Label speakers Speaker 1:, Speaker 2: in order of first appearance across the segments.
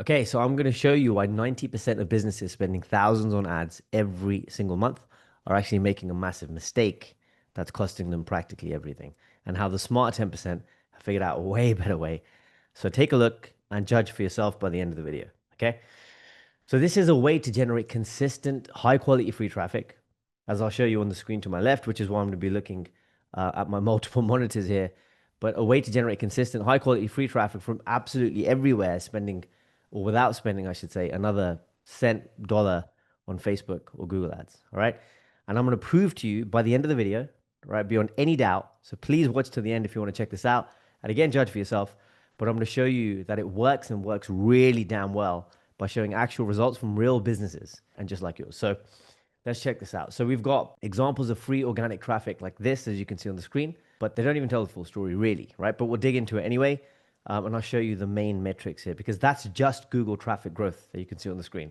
Speaker 1: Okay, so I'm going to show you why 90% of businesses spending thousands on ads every single month are actually making a massive mistake that's costing them practically everything, and how the smart 10% have figured out a way better way. So take a look and judge for yourself by the end of the video. Okay, so this is a way to generate consistent, high quality free traffic, as I'll show you on the screen to my left, which is why I'm going to be looking at my multiple monitors here. But a way to generate consistent, high quality free traffic from absolutely everywhere, spending or without spending, I should say, another cent, dollar on Facebook or Google ads. All right. And I'm going to prove to you by the end of the video, right, beyond any doubt. So please watch to the end if you want to check this out. And again, judge for yourself. But I'm going to show you that it works and works really damn well by showing actual results from real businesses and just like yours. So let's check this out. So we've got examples of free organic traffic like this, as you can see on the screen, but they don't even tell the full story really, right? But we'll dig into it anyway. And I'll show you the main metrics here because that's just Google traffic growth that you can see on the screen.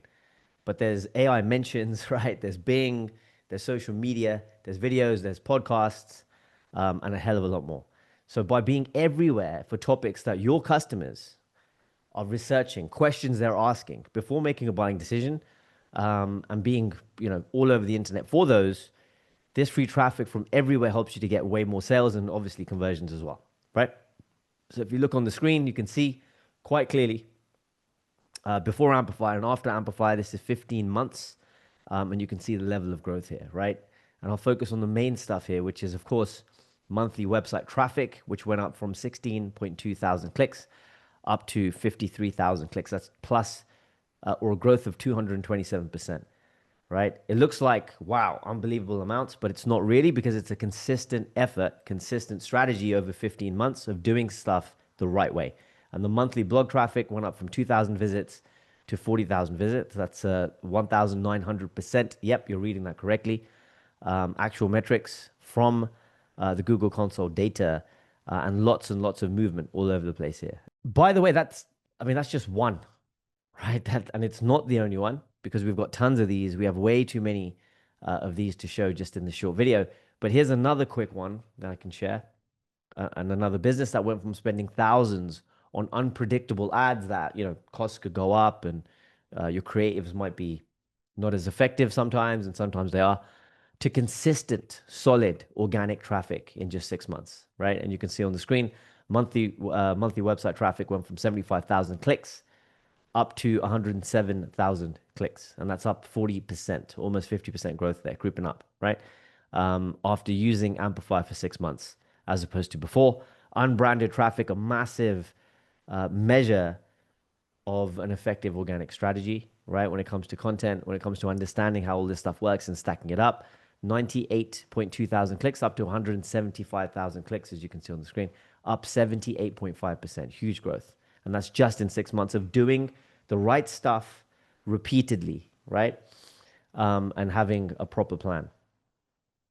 Speaker 1: But there's AI mentions, right? There's Bing, there's social media, there's videos, there's podcasts, and a hell of a lot more. So by being everywhere for topics that your customers are researching, questions they're asking before making a buying decision, and being, all over the internet for those, this free traffic from everywhere helps you to get way more sales and obviously conversions as well, right? So if you look on the screen, you can see quite clearly before AmpiFire and after AmpiFire, this is 15 months. And you can see the level of growth here, right? And I'll focus on the main stuff here, which is, of course, monthly website traffic, which went up from 16.2 thousand clicks up to 53,000 clicks. That's plus or a growth of 227%, right? It looks like, wow, unbelievable amounts, but it's not really because it's a consistent effort, consistent strategy over 15 months of doing stuff the right way. And the monthly blog traffic went up from 2,000 visits to 40,000 visits. That's 1,900%. Yep, you're reading that correctly. Actual metrics from the Google Console data and lots of movement all over the place here. By the way, that's just one, right? And it's not the only one because we've got tons of these. We have way too many of these to show just in this short video. But here's another quick one that I can share. And another business that went from spending thousands on unpredictable ads that, costs could go up and your creatives might be not as effective sometimes, and sometimes they are, to consistent, solid, organic traffic in just 6 months, right? And you can see on the screen, monthly website traffic went from 75,000 clicks up to 107,000 clicks. And that's up 40%, almost 50% growth there, creeping up, right? After using AmpiFire for 6 months, as opposed to before. Unbranded traffic, a massive measure of an effective organic strategy, right? When it comes to content, when it comes to understanding how all this stuff works and stacking it up. 98.2 thousand clicks up to 175,000 clicks, as you can see on the screen, up 78.5%, huge growth. And that's just in 6 months of doing the right stuff repeatedly, right? And having a proper plan.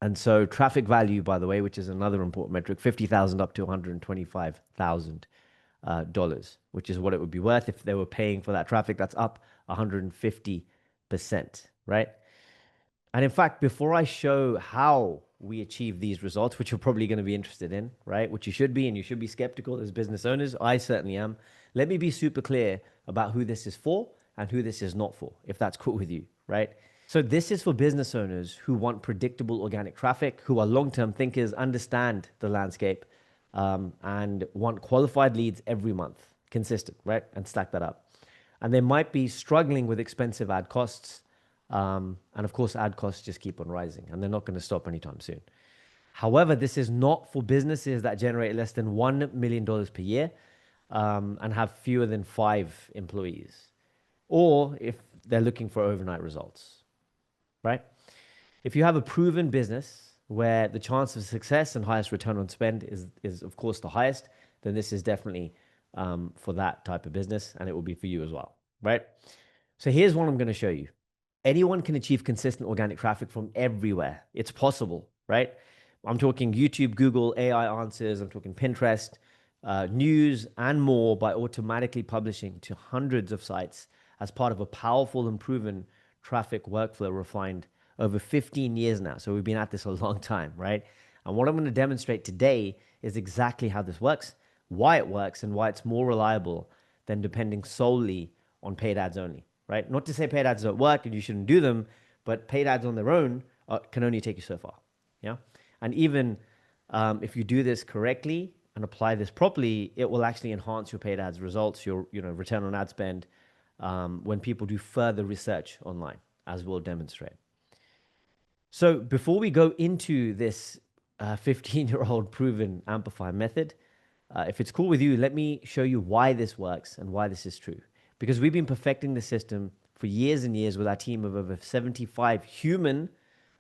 Speaker 1: And so traffic value, by the way, which is another important metric, 50,000 up to $125,000, which is what it would be worth if they were paying for that traffic. That's up 150%, right? And in fact, before I show how we achieve these results, which you're probably going to be interested in, right? Which you should be, and you should be skeptical as business owners. I certainly am. Let me be super clear about who this is for and who this is not for, if that's cool with you, right? So this is for business owners who want predictable organic traffic, who are long-term thinkers, understand the landscape, and want qualified leads every month, consistent, right? And stack that up. And they might be struggling with expensive ad costs. And of course, ad costs just keep on rising and they're not going to stop anytime soon. However, this is not for businesses that generate less than $1 million per year and have fewer than 5 employees, or if they're looking for overnight results. Right? If you have a proven business where the chance of success and highest return on spend is of course the highest, then this is definitely for that type of business, and it will be for you as well, right? So here's one I'm going to show you. Anyone can achieve consistent organic traffic from everywhere. It's possible, right? I'm talking YouTube, Google, AI answers. I'm talking Pinterest, news, and more by automatically publishing to hundreds of sites as part of a powerful and proven traffic workflow refined over 15 years now. So we've been at this a long time, right? And what I'm going to demonstrate today is exactly how this works, why it works, and why it's more reliable than depending solely on paid ads only, right? Not to say paid ads don't work and you shouldn't do them, but paid ads on their own can only take you so far. Yeah. And even if you do this correctly and apply this properly, it will actually enhance your paid ads results, your return on ad spend when people do further research online, as we'll demonstrate. So before we go into this 15-year-old proven AmpiFire method, if it's cool with you, let me show you why this works and why this is true. Because we've been perfecting the system for years and years with our team of over 75 human,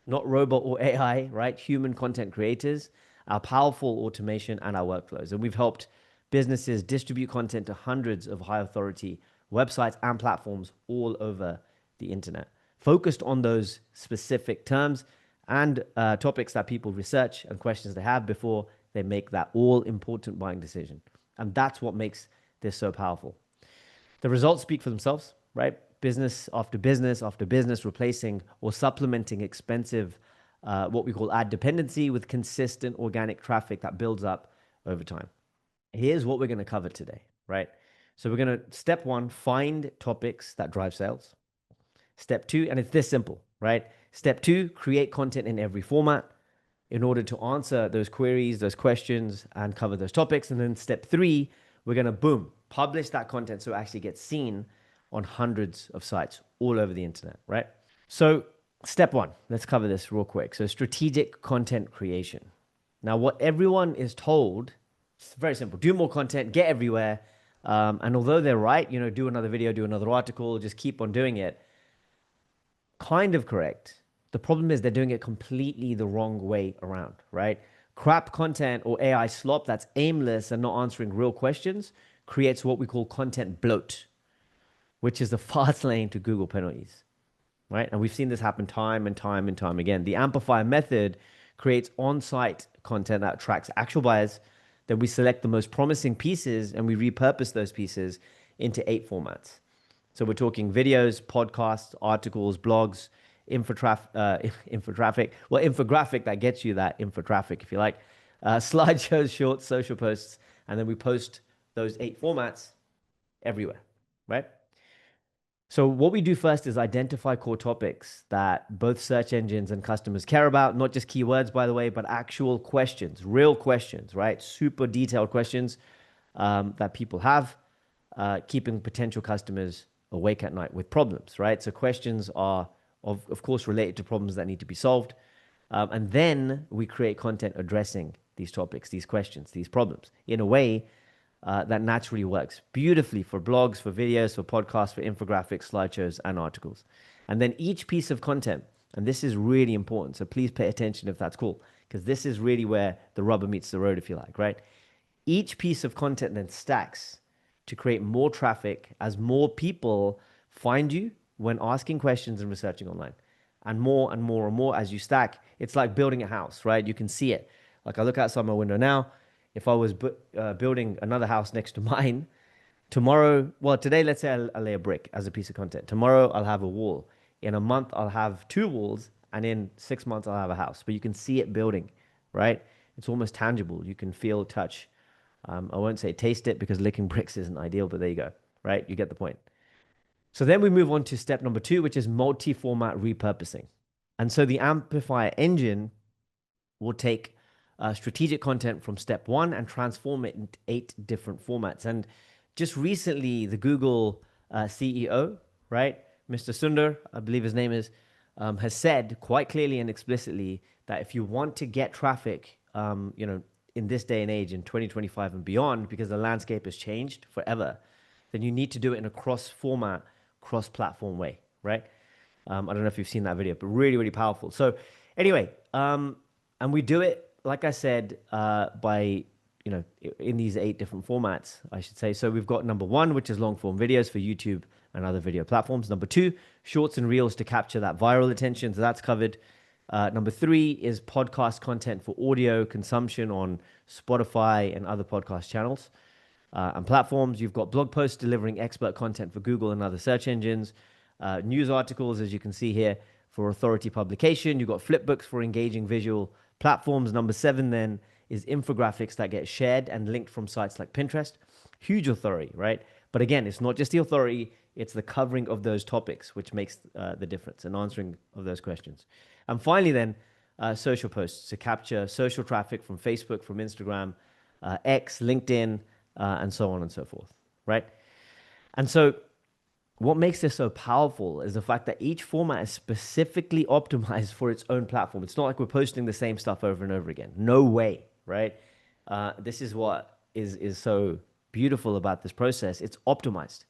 Speaker 1: not robot or AI, right? Human content creators, our powerful automation and our workflows. And we've helped businesses distribute content to hundreds of high authority websites and platforms all over the internet, focused on those specific terms and topics that people research and questions they have before they make that all important buying decision. And that's what makes this so powerful. The results speak for themselves, right? Business after business after business replacing or supplementing expensive, what we call ad dependency with consistent organic traffic that builds up over time. Here's what we're going to cover today, right? So we're going to, step one, find topics that drive sales. Step two, and it's this simple, right? Step two, create content in every format in order to answer those queries, those questions, and cover those topics. And then step three, we're going to, boom, publish that content so it actually gets seen on hundreds of sites all over the internet, right? So step one, let's cover this real quick. So strategic content creation. Now, what everyone is told, it's very simple. Do more content, get everywhere. And although they're right, do another video, do another article, just keep on doing it. Kind of correct. The problem is they're doing it completely the wrong way around, right? Crap content or AI slop that's aimless and not answering real questions creates what we call content bloat, which is the fast lane to Google penalties, right? And we've seen this happen time and time and time again. The AmpiFire method creates on-site content that attracts actual buyers. Then we select the most promising pieces and we repurpose those pieces into 8 formats. So we're talking videos, podcasts, articles, blogs, infographic that gets you that infographic, if you like, slideshows, shorts, social posts, and then we post those 8 formats everywhere, right? So what we do first is identify core topics that both search engines and customers care about, not just keywords, by the way, but actual questions, real questions, right? Super detailed questions that people have, keeping potential customers awake at night with problems, right? So questions are, of course, related to problems that need to be solved. And then we create content addressing these topics, these questions, these problems in a way that naturally works beautifully for blogs, for videos, for podcasts, for infographics, slideshows, and articles. And then each piece of content, and this is really important, so please pay attention if that's cool, because this is really where the rubber meets the road, if you like, right? Each piece of content then stacks to create more traffic as more people find you when asking questions and researching online. And more and more and more as you stack, it's like building a house, right? You can see it. Like I look outside my window now. If I was building another house next to mine, tomorrow, well, today, let's say I'll lay a brick as a piece of content. Tomorrow, I'll have a wall. In a month, I'll have 2 walls. And in 6 months, I'll have a house. But you can see it building, right? It's almost tangible. You can feel, touch. I won't say taste it because licking bricks isn't ideal, but there you go, right? You get the point. So then we move on to step number 2, which is multi-format repurposing. And so the AmpiFire engine will take strategic content from step 1 and transform it into 8 different formats. And just recently, the Google CEO, right, Mr. Sundar, I believe his name is, has said quite clearly and explicitly that if you want to get traffic, in this day and age, in 2025 and beyond, because the landscape has changed forever, then you need to do it in a cross-format, cross-platform way, right? I don't know if you've seen that video, but really, really powerful. So anyway, and we do it, like I said, by, in these 8 different formats, I should say. So we've got number 1, which is long-form videos for YouTube and other video platforms. Number 2, shorts and reels to capture that viral attention. So that's covered. Number 3 is podcast content for audio consumption on Spotify and other podcast channels and platforms. You've got blog posts delivering expert content for Google and other search engines. News articles, as you can see here, for authority publication. You've got flipbooks for engaging visual platforms. Number 7 then is infographics that get shared and linked from sites like Pinterest. Huge authority, right? But again, it's not just the authority, It's the covering of those topics which makes the difference and answering of those questions. And finally, then, social posts to capture social traffic from Facebook, from Instagram, X, LinkedIn, and so on and so forth, right? And so what makes this so powerful is the fact that each format is specifically optimized for its own platform. It's not like we're posting the same stuff over and over again. No way, right? This is what is so beautiful about this process. It's optimized.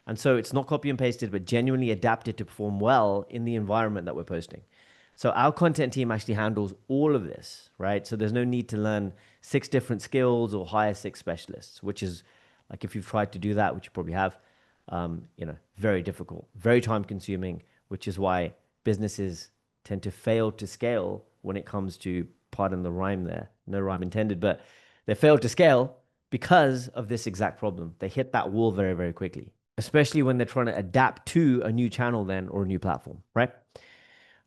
Speaker 1: And so it's not copy and pasted, but genuinely adapted to perform well in the environment that we're posting. So our content team actually handles all of this, right? So there's no need to learn 6 different skills or hire 6 specialists, which is like if you've tried to do that, which you probably have, very difficult, very time consuming, which is why businesses tend to fail to scale when it comes to, pardon the rhyme there, no rhyme intended, but they fail to scale because of this exact problem. They hit that wall very, very quickly, especially when they're trying to adapt to a new channel then or a new platform, right?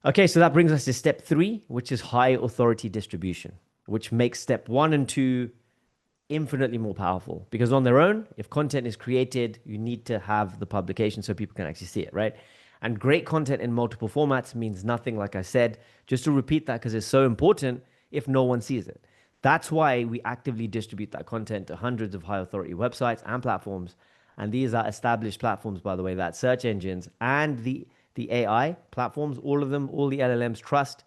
Speaker 1: Okay, so that brings us to step 3, which is high authority distribution, which makes step 1 and 2 infinitely more powerful, because on their own, if content is created, you need to have the publication so people can actually see it, right? And great content in multiple formats means nothing, like I said, just to repeat that because it's so important if no one sees it. That's why we actively distribute that content to hundreds of high authority websites and platforms. And these are established platforms, by the way, that search engines and the AI platforms, all of them, all the LLMs trust,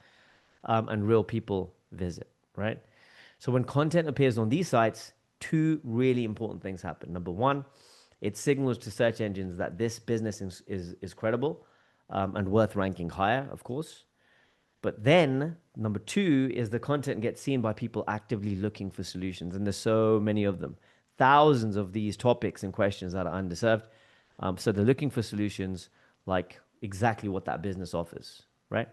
Speaker 1: and real people visit, right? So when content appears on these sites, 2 really important things happen. Number 1, it signals to search engines that this business is credible and worth ranking higher, of course. But then number 2 is the content gets seen by people actively looking for solutions. And there's so many of them, thousands of these topics and questions that are underserved. So they're looking for solutions like exactly what that business offers, right?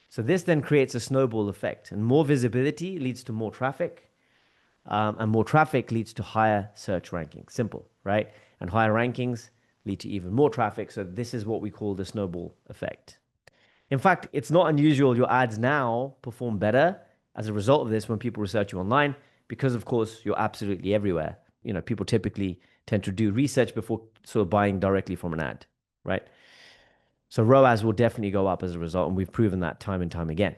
Speaker 1: So this then creates a snowball effect, and more visibility leads to more traffic, and more traffic leads to higher search rankings. Simple, right? And higher rankings lead to even more traffic. So this is what we call the snowball effect. In fact, it's not unusual your ads now perform better as a result of this when people research you online, because of course you're absolutely everywhere. People typically tend to do research before sort of buying directly from an ad, right? So ROAS will definitely go up as a result, and we've proven that time and time again.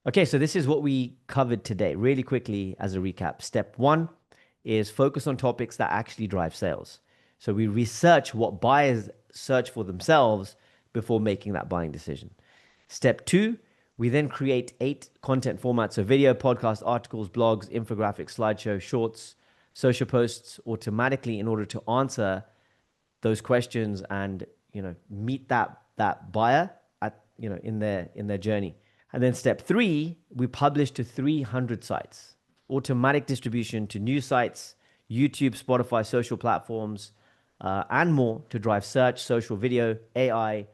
Speaker 1: Okay, so this is what we covered today. Really quickly as a recap. Step 1 is focus on topics that actually drive sales. So we research what buyers search for themselves before making that buying decision. Step 2, we then create 8 content formats, so video, podcast, articles, blogs, infographics, slideshow, shorts, social posts automatically in order to answer those questions and meet that buyer at in their journey. And then step 3, we publish to 300 sites, automatic distribution to new sites, YouTube, Spotify, social platforms, and more to drive search, social video, AI,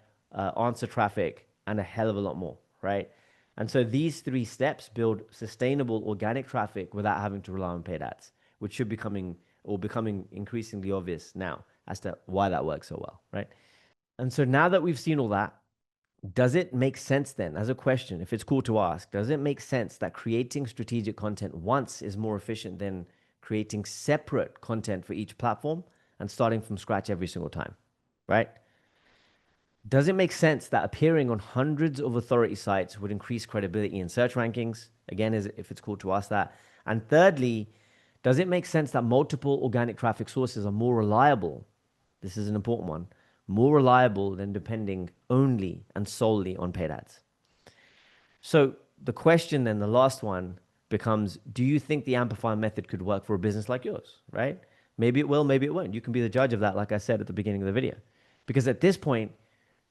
Speaker 1: answer traffic, and a hell of a lot more, right? And so these 3 steps build sustainable organic traffic without having to rely on paid ads, which should becoming increasingly obvious now as to why that works so well, right? And so now that we've seen all that, does it make sense then, as a question, if it's cool to ask, does it make sense that creating strategic content once is more efficient than creating separate content for each platform and starting from scratch every single time, right? Does it make sense that appearing on hundreds of authority sites would increase credibility in search rankings? Again, if it's cool to ask that. And thirdly, does it make sense that multiple organic traffic sources are more reliable? This is an important one. More reliable than depending only and solely on paid ads. So the question then, the last one, becomes, do you think the AmpiFire method could work for a business like yours, right? Maybe it will, maybe it won't. You can be the judge of that, like I said at the beginning of the video. Because at this point,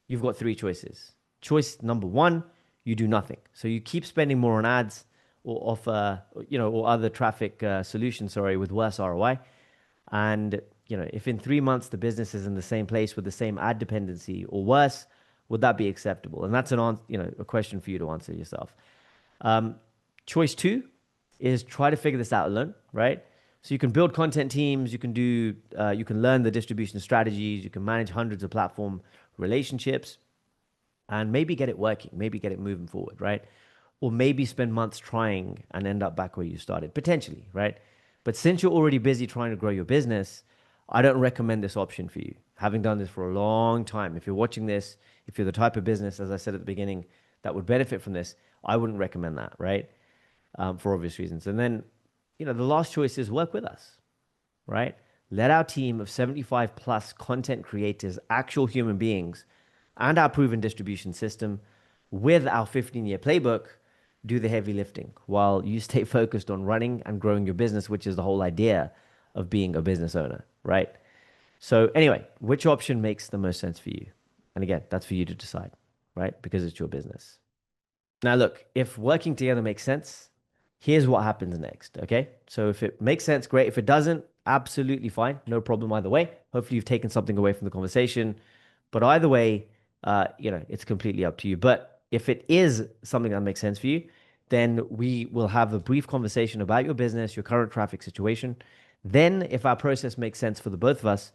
Speaker 1: you've got 3 choices. Choice number 1, you do nothing. So you keep spending more on ads or offer, or other traffic solutions, with worse ROI. And if in 3 months the business is in the same place with the same ad dependency or worse, would that be acceptable? And that's a question for you to answer yourself. Choice 2 is try to figure this out alone, right? So you can build content teams, you can learn the distribution strategies, you can manage hundreds of platform relationships, and maybe get it working, maybe get it moving forward, right? Or maybe spend months trying and end up back where you started, potentially, right? But since you're already busy trying to grow your business, I don't recommend this option for you. Having done this for a long time, if you're watching this, if you're the type of business, as I said at the beginning, that would benefit from this, I wouldn't recommend that, right? For obvious reasons. And then, the last choice is work with us, right? Let our team of 75 plus content creators, actual human beings, and our proven distribution system with our 15-year playbook do the heavy lifting while you stay focused on running and growing your business, which is the whole idea of being a business owner, right? So, anyway, which option makes the most sense for you? And again, that's for you to decide, right? Because it's your business. Now, look, if working together makes sense, here's what happens next. Okay. So if it makes sense, great. If it doesn't, absolutely fine. No problem either way. Hopefully, you've taken something away from the conversation. But either way, it's completely up to you. But if it is something that makes sense for you, then we will have a brief conversation about your business, your current traffic situation. Then, if our process makes sense for the both of us,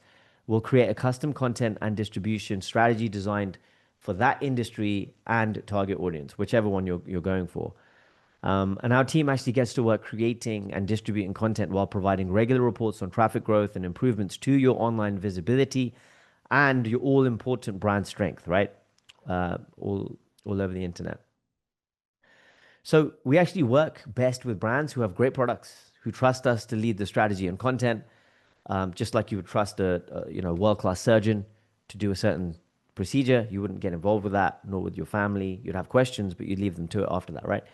Speaker 1: we'll create a custom content and distribution strategy designed for that industry and target audience, whichever one you're going for. And our team actually gets to work creating and distributing content while providing regular reports on traffic growth and improvements to your online visibility and your all important brand strength, right? All over the internet. So we actually work best with brands who have great products, who trust us to lead the strategy and content, just like you would trust a world-class surgeon to do a certain procedure. You wouldn't get involved with that, nor with your family. You'd have questions, but you'd leave them to it after that, right?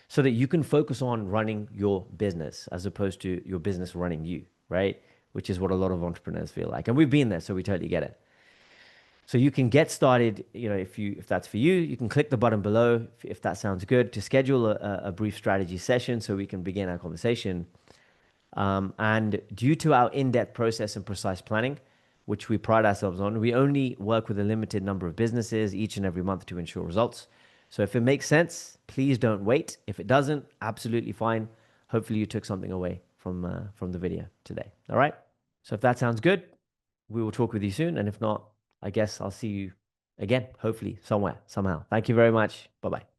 Speaker 1: So that you can focus on running your business as opposed to your business running you, right? Which is what a lot of entrepreneurs feel like. And we've been there, so we totally get it. So you can get started, if that's for you, you can click the button below if that sounds good to schedule a brief strategy session so we can begin our conversation. And due to our in-depth process and precise planning, which we pride ourselves on, we only work with a limited number of businesses each and every month to ensure results. So if it makes sense, please don't wait. If it doesn't, absolutely fine. Hopefully you took something away from the video today. All right. So if that sounds good, we will talk with you soon. And if not, I guess I'll see you again, hopefully somewhere, somehow. Thank you very much. Bye-bye.